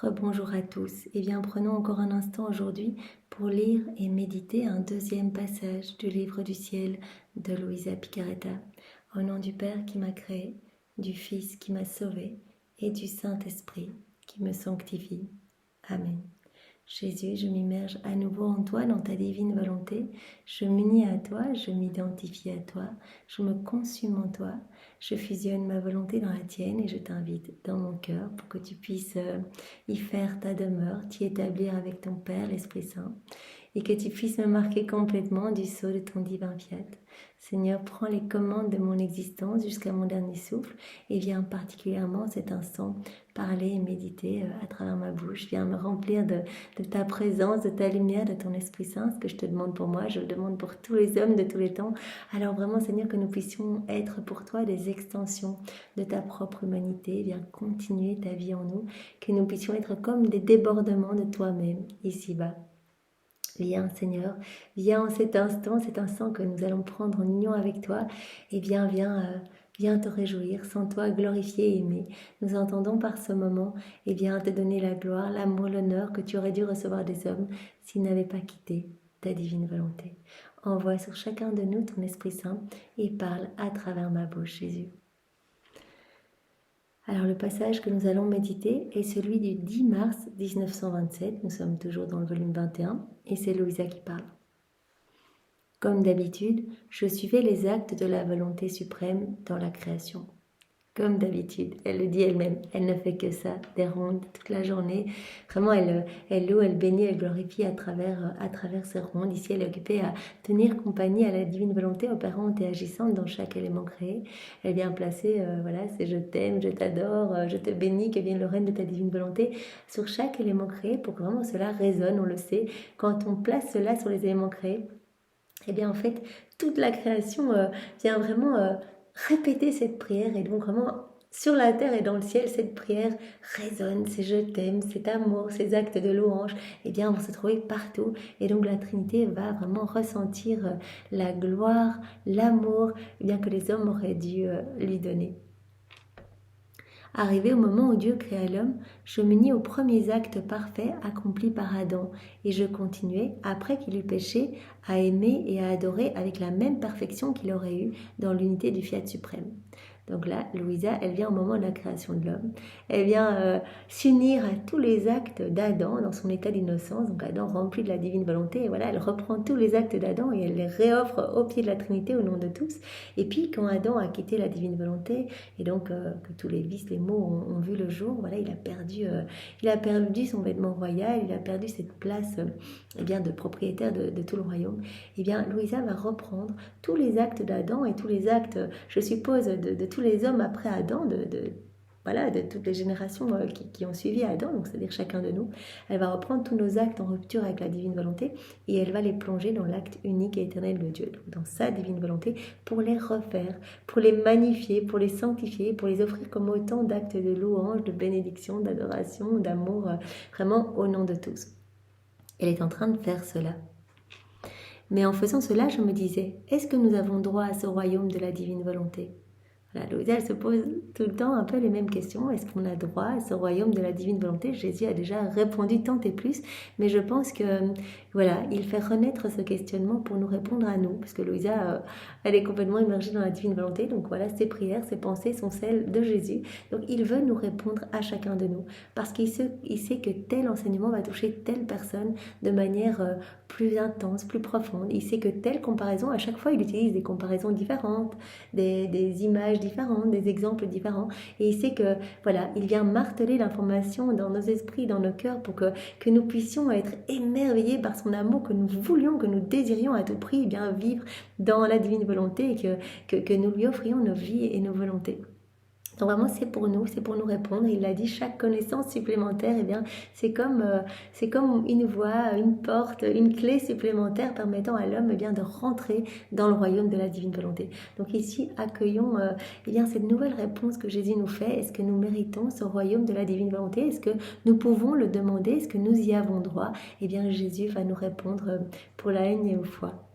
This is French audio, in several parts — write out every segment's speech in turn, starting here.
Rebonjour à tous. Eh bien, prenons encore un instant aujourd'hui pour lire et méditer un deuxième passage du livre du ciel de Luisa Picaretta. Au nom du Père qui m'a créé, du Fils qui m'a sauvé et du Saint-Esprit qui me sanctifie. Amen. Jésus, je m'immerge à nouveau en toi, dans ta divine volonté. Je m'unis à toi, je m'identifie à toi, je me consume en toi. Je fusionne ma volonté dans la tienne et je t'invite dans mon cœur pour que tu puisses y faire ta demeure, t'y établir avec ton Père, l'Esprit Saint, et que tu puisses me marquer complètement du sceau de ton divin fiat. Seigneur, prends les commandes de mon existence jusqu'à mon dernier souffle et viens particulièrement cet instant parler et méditer à travers ma bouche. Viens me remplir de ta présence, de ta lumière, de ton Esprit Saint. Ce que je te demande pour moi, je le demande pour tous les hommes de tous les temps. Alors vraiment, Seigneur, que nous puissions être pour toi des extensions de ta propre humanité. Viens continuer ta vie en nous, que nous puissions être comme des débordements de toi-même ici-bas. Viens Seigneur, viens en cet instant que nous allons prendre en union avec toi, et viens te réjouir, sans toi glorifier et aimer. Nous entendons par ce moment, et viens te donner la gloire, l'amour, l'honneur que tu aurais dû recevoir des hommes s'ils n'avaient pas quitté ta divine volonté. Envoie sur chacun de nous ton Esprit Saint et parle à travers ma bouche, Jésus. Alors le passage que nous allons méditer est celui du 10 mars 1927, nous sommes toujours dans le volume 21, et c'est Luisa qui parle. Comme d'habitude, je suivais les actes de la volonté suprême dans la création. Comme d'habitude, elle le dit elle-même, elle ne fait que ça, des rondes toute la journée. Vraiment, elle loue, elle bénit, elle glorifie à travers ces rondes. Ici, elle est occupée à tenir compagnie à la divine volonté opérante et agissante dans chaque élément créé. Elle vient placer, c'est je t'aime, je t'adore, je te bénis, que vienne le règne de ta divine volonté sur chaque élément créé pour que vraiment cela résonne, on le sait. Quand on place cela sur les éléments créés, eh bien en fait, toute la création vient vraiment répéter cette prière, et donc vraiment sur la terre et dans le ciel, cette prière résonne, c'est je t'aime, cet amour, ces actes de louange, eh bien vont se trouver partout, et donc la Trinité va vraiment ressentir la gloire, l'amour, eh bien que les hommes auraient dû lui donner. Arrivé au moment où Dieu créa l'homme, je m'unis aux premiers actes parfaits accomplis par Adam, et je continuais, après qu'il eut péché, à aimer et à adorer avec la même perfection qu'il aurait eue dans l'unité du Fiat suprême. Donc là, Luisa, elle vient au moment de la création de l'homme. Elle vient s'unir à tous les actes d'Adam dans son état d'innocence. Donc Adam rempli de la divine volonté. Et voilà, elle reprend tous les actes d'Adam et elle les réoffre au pied de la Trinité au nom de tous. Et puis quand Adam a quitté la divine volonté, et donc que tous les vices, les maux ont vu le jour, voilà, il a perdu son vêtement royal, il a perdu cette place de propriétaire de tout le royaume. Et bien, Luisa va reprendre tous les actes d'Adam et tous les actes, je suppose, de tous les hommes après Adam, de toutes les générations qui ont suivi Adam, donc c'est-à-dire chacun de nous. Elle va reprendre tous nos actes en rupture avec la divine volonté et elle va les plonger dans l'acte unique et éternel de Dieu, donc dans sa divine volonté, pour les refaire, pour les magnifier, pour les sanctifier, pour les offrir comme autant d'actes de louange, de bénédiction, d'adoration, d'amour, vraiment au nom de tous. Elle est en train de faire cela. Mais en faisant cela, je me disais, est-ce que nous avons droit à ce royaume de la divine volonté ? Voilà, Luisa, elle se pose tout le temps un peu les mêmes questions. Est-ce qu'on a droit à ce royaume de la divine volonté ? Jésus a déjà répondu tant et plus, mais je pense que il fait renaître ce questionnement pour nous répondre à nous, parce que Luisa, elle est complètement immergée dans la divine volonté, donc voilà, ses prières, ses pensées sont celles de Jésus. Donc il veut nous répondre à chacun de nous, parce qu'il sait que tel enseignement va toucher telle personne de manière plus intense, plus profonde. Il sait que telle comparaison, à chaque fois, il utilise des comparaisons différentes, des images différentes, des exemples différents, et il sait que il vient marteler l'information dans nos esprits, dans nos cœurs, pour que nous puissions être émerveillés par son amour, que nous voulions, que nous désirions à tout prix vivre dans la divine volonté, et que nous lui offrions nos vies et nos volontés. Donc vraiment, c'est pour nous répondre. Il l'a dit, chaque connaissance supplémentaire, c'est comme une voie, une porte, une clé supplémentaire permettant à l'homme de rentrer dans le royaume de la divine volonté. Donc ici, accueillons cette nouvelle réponse que Jésus nous fait. Est-ce que nous méritons ce royaume de la divine volonté ? Est-ce que nous pouvons le demander ? Est-ce que nous y avons droit ? Jésus va nous répondre pour la énième fois.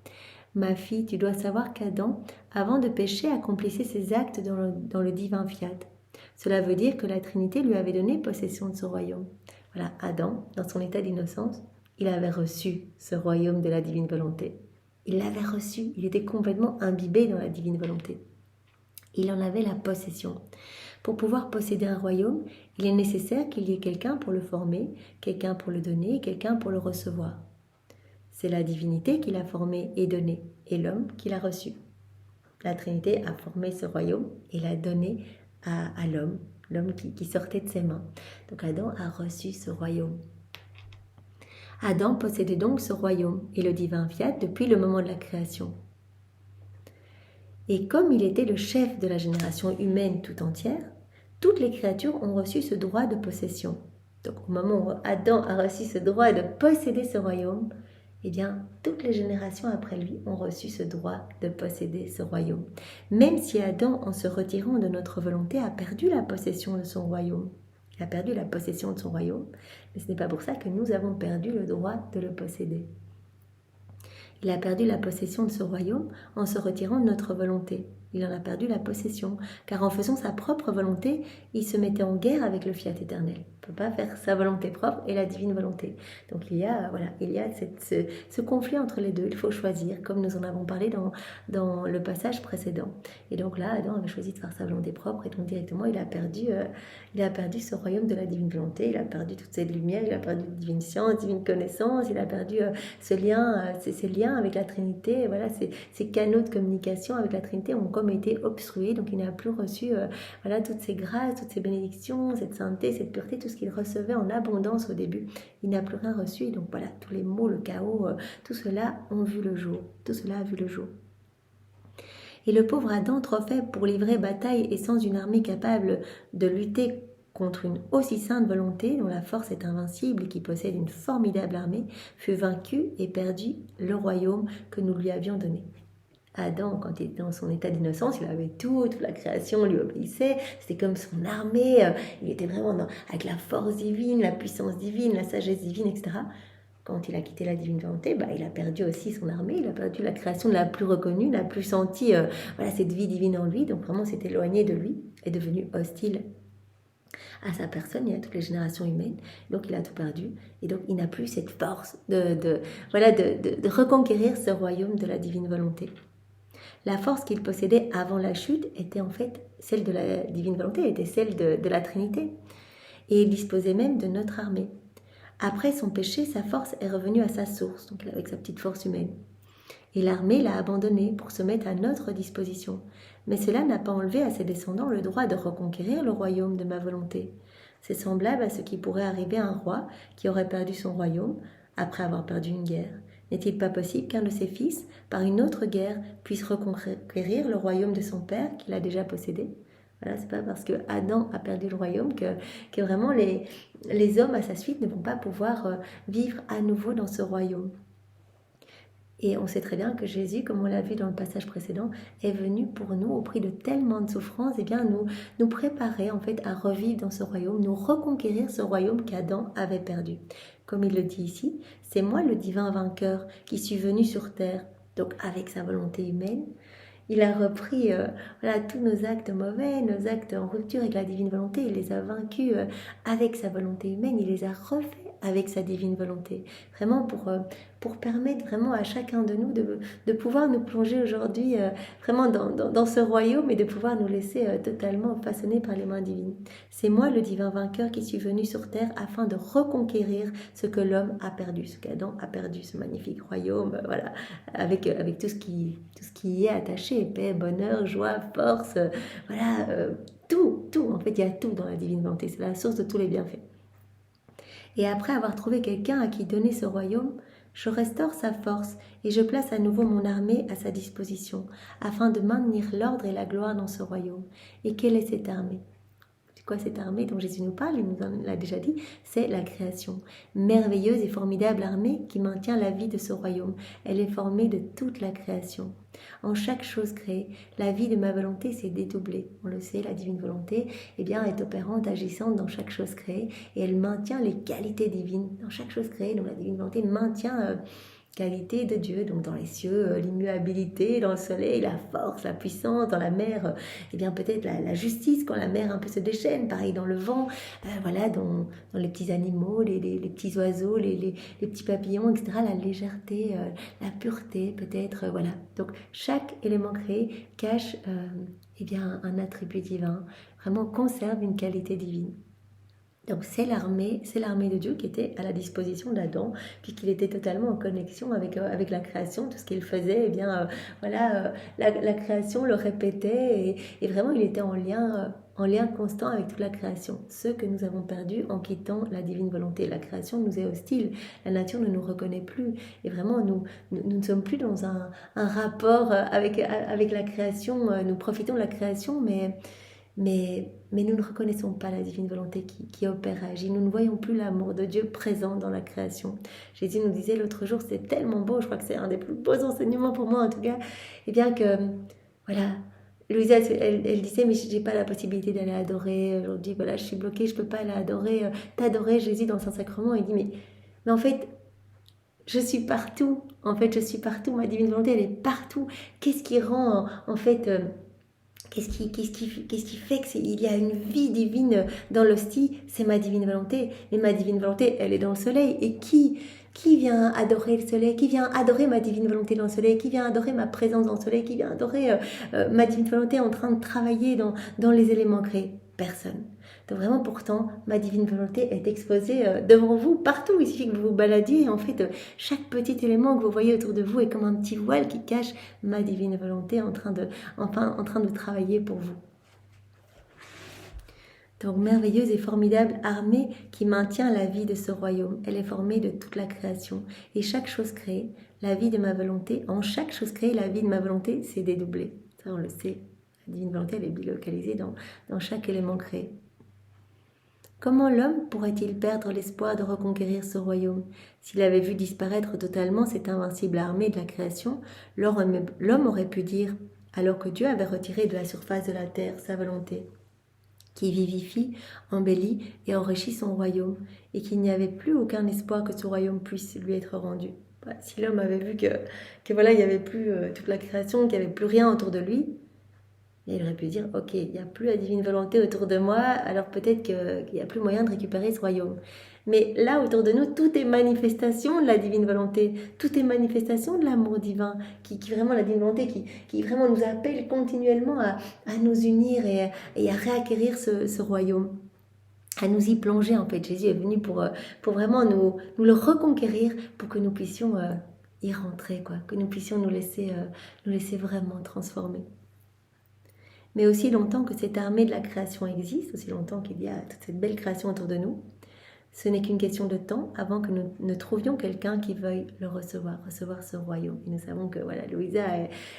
Ma fille, tu dois savoir qu'Adam, avant de pécher, accomplissait ses actes dans le divin fiat. Cela veut dire que la Trinité lui avait donné possession de ce royaume. Voilà, Adam, dans son état d'innocence, il avait reçu ce royaume de la divine volonté. Il l'avait reçu, il était complètement imbibé dans la divine volonté. Il en avait la possession. Pour pouvoir posséder un royaume, il est nécessaire qu'il y ait quelqu'un pour le former, quelqu'un pour le donner, quelqu'un pour le recevoir. C'est la divinité qui l'a formé et donné, et l'homme qui l'a reçu. La Trinité a formé ce royaume et l'a donné à l'homme, l'homme qui sortait de ses mains. Donc Adam a reçu ce royaume. Adam possédait donc ce royaume et le divin fiat depuis le moment de la création. Et comme il était le chef de la génération humaine tout entière, toutes les créatures ont reçu ce droit de possession. Donc au moment où Adam a reçu ce droit de posséder ce royaume, eh bien, toutes les générations après lui ont reçu ce droit de posséder ce royaume. Même si Adam, en se retirant de notre volonté, a perdu la possession de son royaume. Il a perdu la possession de son royaume, mais ce n'est pas pour ça que nous avons perdu le droit de le posséder. Il a perdu la possession de ce royaume en se retirant de notre volonté. Il en a perdu la possession, car en faisant sa propre volonté, il se mettait en guerre avec le fiat éternel. Il ne peut pas faire sa volonté propre et la divine volonté. Donc il y a ce conflit entre les deux. Il faut choisir, comme nous en avons parlé dans le passage précédent. Et donc là, Adam avait choisi de faire sa volonté propre, et donc directement, il a perdu ce royaume de la divine volonté. Il a perdu toute cette lumière, il a perdu divine science, divine connaissance, il a perdu ces liens avec la Trinité. Voilà, ces canaux de communication avec la Trinité ont comme été obstrués, donc il n'a plus reçu toutes ces grâces, toutes ces bénédictions, cette sainteté, cette pureté, tout ce qu'il recevait en abondance au début. Il n'a plus rien reçu, et donc voilà, tous les maux, le chaos, tout cela ont vu le jour. Tout cela a vu le jour. Et le pauvre Adam, trop faible pour livrer bataille et sans une armée capable de lutter contre une aussi sainte volonté dont la force est invincible et qui possède une formidable armée, fut vaincu et perdit le royaume que nous lui avions donné. Adam, quand il était dans son état d'innocence, il avait tout, toute la création lui obéissait, c'était comme son armée, il était vraiment avec la force divine, la puissance divine, la sagesse divine, etc. Quand il a quitté la divine volonté, il a perdu aussi son armée, il a perdu la création la plus reconnue, la plus sentie, cette vie divine en lui, donc vraiment s'est éloigné de lui, est devenu hostile à sa personne et à toutes les générations humaines. Donc il a tout perdu, et donc il n'a plus cette force de reconquérir ce royaume de la divine volonté. La force qu'il possédait avant la chute était en fait celle de la divine volonté, était celle de la Trinité. Et il disposait même de notre armée. Après son péché, sa force est revenue à sa source, donc avec sa petite force humaine. Et l'armée l'a abandonné pour se mettre à notre disposition. Mais cela n'a pas enlevé à ses descendants le droit de reconquérir le royaume de ma volonté. C'est semblable à ce qui pourrait arriver à un roi qui aurait perdu son royaume après avoir perdu une guerre. N'est-il pas possible qu'un de ses fils, par une autre guerre, puisse reconquérir le royaume de son père qu'il a déjà possédé ? Voilà, c'est pas parce que Adam a perdu le royaume que vraiment les hommes à sa suite ne vont pas pouvoir vivre à nouveau dans ce royaume. Et on sait très bien que Jésus, comme on l'a vu dans le passage précédent, est venu pour nous au prix de tellement de souffrances, nous préparer en fait à revivre dans ce royaume, nous reconquérir ce royaume qu'Adam avait perdu. Comme il le dit ici, c'est moi le divin vainqueur qui suis venu sur terre, donc avec sa volonté humaine. Il a repris tous nos actes mauvais, nos actes en rupture avec la divine volonté, il les a vaincus avec sa volonté humaine, il les a refaits avec sa divine volonté. Vraiment pour permettre vraiment à chacun de nous de pouvoir nous plonger aujourd'hui vraiment dans ce royaume et de pouvoir nous laisser totalement façonner par les mains divines. C'est moi le divin vainqueur qui suis venu sur terre afin de reconquérir ce que l'homme a perdu, ce qu'Adam a perdu, ce magnifique royaume, avec tout ce qui y est attaché, paix, bonheur, joie, force, tout, en fait il y a tout dans la divine volonté, c'est la source de tous les bienfaits. Et après avoir trouvé quelqu'un à qui donner ce royaume, je restaure sa force et je place à nouveau mon armée à sa disposition, afin de maintenir l'ordre et la gloire dans ce royaume. Et quelle est cette armée ? C'est quoi cette armée dont Jésus nous parle ? Il nous en l'a déjà dit, c'est la création. Merveilleuse et formidable armée qui maintient la vie de ce royaume. Elle est formée de toute la création. En chaque chose créée, la vie de ma volonté s'est dédoublée. On le sait, la divine volonté est opérante, agissante dans chaque chose créée et elle maintient les qualités divines dans chaque chose créée. Donc la divine volonté maintient qualités de Dieu, donc dans les cieux, l'immuabilité, dans le soleil, la force, la puissance, dans la mer, eh bien peut-être la justice quand la mer un peu se déchaîne, pareil dans le vent, voilà, dans les petits animaux, les petits oiseaux, les petits papillons, etc., la légèreté, la pureté peut-être, voilà. Donc chaque élément créé cache eh bien, un attribut divin, vraiment conserve une qualité divine. Donc c'est l'armée de Dieu qui était à la disposition d'Adam, puisqu'il était totalement en connexion avec la création, tout ce qu'il faisait, eh bien voilà, la création le répétait et vraiment il était en lien constant avec toute la création. Ce que nous avons perdu en quittant la divine volonté. La création nous est hostile, la nature ne nous reconnaît plus et vraiment nous ne sommes plus dans un rapport avec la création, nous profitons de la création mais nous ne reconnaissons pas la divine volonté qui opère, agit. Nous ne voyons plus l'amour de Dieu présent dans la création. Jésus nous disait l'autre jour, c'est tellement beau, je crois que c'est un des plus beaux enseignements pour moi en tout cas, et bien que, voilà, Louisa, elle disait, mais je n'ai pas la possibilité d'aller adorer, aujourd'hui, voilà, je suis bloquée, je ne peux pas aller adorer, t'adorer Jésus dans son sacrement. Il dit, mais en fait, je suis partout, ma divine volonté, elle est partout. Qu'est-ce qui rend, en fait... Qu'est-ce qui fait qu'il y a une vie divine dans l'hostie? C'est ma divine volonté. Mais ma divine volonté, elle est dans le soleil. Et qui vient adorer le soleil? Qui vient adorer ma divine volonté dans le soleil? Qui vient adorer ma présence dans le soleil? Qui vient adorer ma divine volonté en train de travailler dans les éléments créés? Personne. Donc vraiment, pourtant, ma divine volonté est exposée devant vous, partout. Il suffit que vous vous baladiez. Et en fait, chaque petit élément que vous voyez autour de vous est comme un petit voile qui cache ma divine volonté en train de travailler pour vous. Donc, merveilleuse et formidable armée qui maintient la vie de ce royaume. Elle est formée de toute la création. Et chaque chose créée, la vie de ma volonté, en chaque chose créée, la vie de ma volonté s'est dédoublée. Ça, on le sait. La divine volonté, elle est bilocalisée dans chaque élément créé. Comment l'homme pourrait-il perdre l'espoir de reconquérir ce royaume? S'il avait vu disparaître totalement cette invincible armée de la création, l'homme aurait pu dire, alors que Dieu avait retiré de la surface de la terre sa volonté, qui vivifie, embellit et enrichit son royaume, et qu'il n'y avait plus aucun espoir que ce royaume puisse lui être rendu. Si l'homme avait vu que voilà, il n'y avait plus toute la création, qu'il n'y avait plus rien autour de lui, et il aurait pu dire, ok, il n'y a plus la divine volonté autour de moi, alors peut-être qu'il n'y a plus moyen de récupérer ce royaume. Mais là, autour de nous, tout est manifestation de la divine volonté, tout est manifestation de l'amour divin, qui vraiment, la divine volonté, qui vraiment nous appelle continuellement à nous unir et à réacquérir ce royaume, à nous y plonger en fait. Jésus est venu pour vraiment nous le reconquérir, pour que nous puissions y rentrer, quoi, que nous puissions nous laisser vraiment transformer. Mais aussi longtemps que cette armée de la création existe, aussi longtemps qu'il y a toute cette belle création autour de nous, ce n'est qu'une question de temps avant que nous ne trouvions quelqu'un qui veuille le recevoir ce royaume. Et nous savons que voilà, Louisa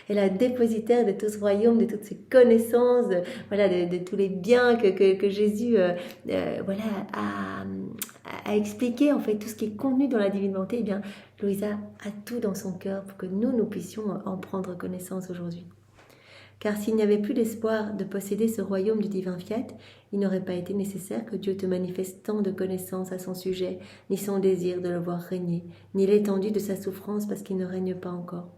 est la dépositaire de tout ce royaume, de toutes ces connaissances, de tous les biens que Jésus voilà, a expliqué, en fait, tout ce qui est contenu dans la divine volonté. Eh bien, Louisa a tout dans son cœur pour que nous puissions en prendre connaissance aujourd'hui. Car s'il n'y avait plus d'espoir de posséder ce royaume du divin fiat, il n'aurait pas été nécessaire que Dieu te manifeste tant de connaissances à son sujet, ni son désir de le voir régner, ni l'étendue de sa souffrance parce qu'il ne règne pas encore.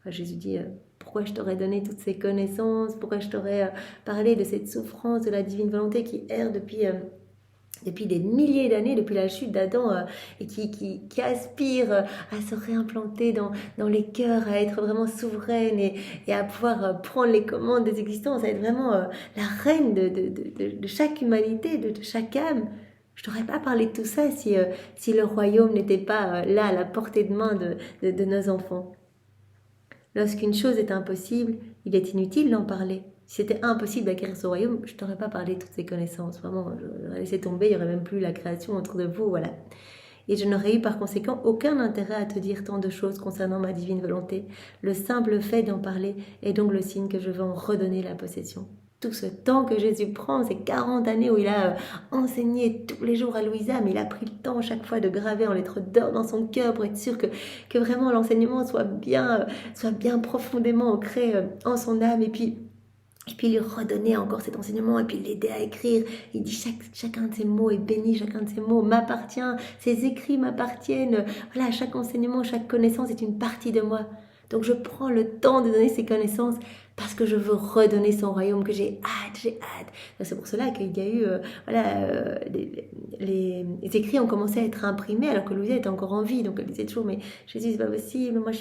Jésus dit, pourquoi je t'aurais donné toutes ces connaissances, pourquoi je t'aurais parlé de cette souffrance de la divine volonté qui erre depuis des milliers d'années, depuis la chute d'Adam, et qui aspire à se réimplanter dans les cœurs, à être vraiment souveraine et à pouvoir prendre les commandes des existences, à être vraiment la reine de chaque humanité, de chaque âme. Je t'aurais pas parlé de tout ça si le royaume n'était pas là, à la portée de main de nos enfants. Lorsqu'une chose est impossible, il est inutile d'en parler. Si c'était impossible d'acquérir ce royaume, je ne t'aurais pas parlé de toutes ces connaissances. Vraiment, j'aurais laissé tomber, il n'y aurait même plus la création autour de vous, voilà. Et je n'aurais eu par conséquent aucun intérêt à te dire tant de choses concernant ma divine volonté. Le simple fait d'en parler est donc le signe que je veux en redonner la possession. Tout ce temps que Jésus prend, ces 40 années où il a enseigné tous les jours à Louisa, mais il a pris le temps chaque fois de graver en lettres d'or dans son cœur pour être sûr que vraiment l'enseignement soit bien profondément ancré en son âme. Et puis et puis lui redonner encore cet enseignement, et puis l'aider à écrire. Il dit chacun de ces mots est béni, chacun de ces mots m'appartient, ces écrits m'appartiennent. Voilà, chaque enseignement, chaque connaissance est une partie de moi. Donc je prends le temps de donner ces connaissances parce que je veux redonner son royaume, que j'ai hâte, j'ai hâte. C'est pour cela qu'il y a eu, les écrits ont commencé à être imprimés alors que Louisa était encore en vie. Donc elle disait toujours, mais Jésus, c'est pas possible, moi je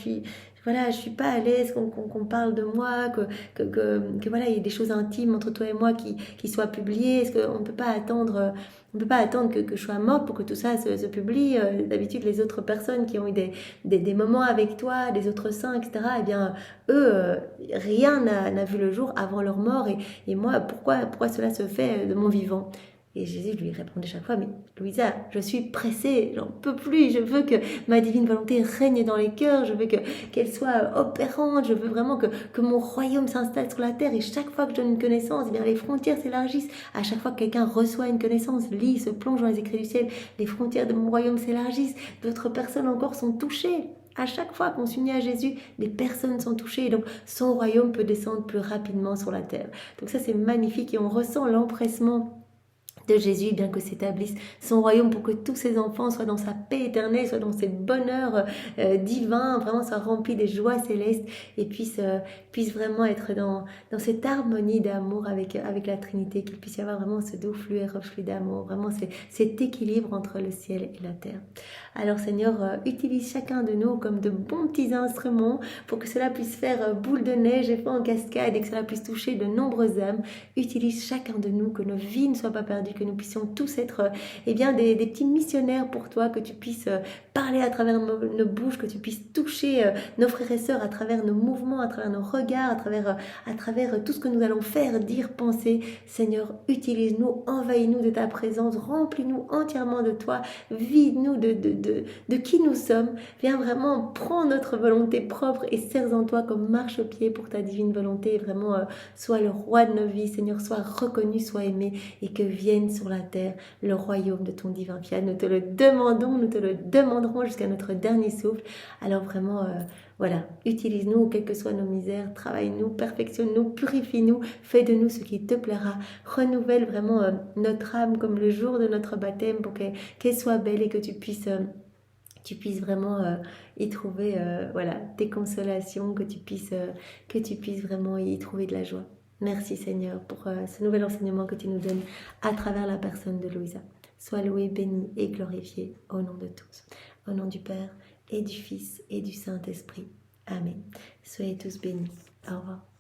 suis pas à l'aise qu'on parle de moi, que voilà, il y ait des choses intimes entre toi et moi qui soient publiées. Est-ce qu'on ne peut pas attendre, que je sois morte pour que tout ça se publie? D'habitude, les autres personnes qui ont eu des moments avec toi, des autres saints, etc., eh bien, eux, rien n'a vu le jour avant leur mort. Et moi, pourquoi cela se fait de mon vivant? Et Jésus lui répondait chaque fois, mais Louisa, je suis pressée, j'en peux plus, je veux que ma divine volonté règne dans les cœurs, je veux qu'elle soit opérante, je veux vraiment que mon royaume s'installe sur la terre. Et chaque fois que je donne une connaissance, eh bien, les frontières s'élargissent. À chaque fois que quelqu'un reçoit une connaissance, lit, se plonge dans les écrits du ciel, les frontières de mon royaume s'élargissent, d'autres personnes encore sont touchées. À chaque fois qu'on s'unit à Jésus, des personnes sont touchées et donc son royaume peut descendre plus rapidement sur la terre. Donc ça, c'est magnifique et on ressent l'empressement de Jésus, bien que s'établisse son royaume pour que tous ses enfants soient dans sa paix éternelle, soient dans ses bonheurs divins, vraiment soient remplis des joies célestes et puissent vraiment être dans cette harmonie d'amour avec la Trinité, qu'il puisse y avoir vraiment ce doux flux et reflux d'amour, vraiment cet équilibre entre le ciel et la terre. Alors Seigneur, utilise chacun de nous comme de bons petits instruments pour que cela puisse faire boule de neige, effet en cascade et que cela puisse toucher de nombreuses âmes. Utilise chacun de nous, que nos vies ne soient pas perdues, que nous puissions tous être des petits missionnaires pour toi, que tu puisses parler à travers nos bouches, que tu puisses toucher nos frères et sœurs à travers nos mouvements, à travers nos regards, à travers tout ce que nous allons faire, dire, penser. Seigneur, utilise-nous, envahis-nous de ta présence, remplis-nous entièrement de toi, vide-nous de qui nous sommes. Viens vraiment, prends notre volonté propre et serre en toi comme marche-pied pour ta divine volonté. Et vraiment, sois le roi de nos vies, Seigneur, sois reconnu, sois aimé et que vienne sur la terre le royaume de ton divin fiat. Nous te le demandons, nous te le demanderons jusqu'à notre dernier souffle. Alors vraiment, voilà, utilise-nous, quelles que soient nos misères, travaille-nous, perfectionne-nous, purifie-nous, fais de nous ce qui te plaira, renouvelle vraiment notre âme comme le jour de notre baptême pour qu'elle soit belle et que tu puisses vraiment y trouver tes consolations, que tu puisses vraiment y trouver de la joie. Merci Seigneur pour ce nouvel enseignement que tu nous donnes à travers la personne de Louisa. Sois loué, béni et glorifié au nom de tous. Au nom du Père et du Fils et du Saint-Esprit. Amen. Soyez tous bénis. Au revoir.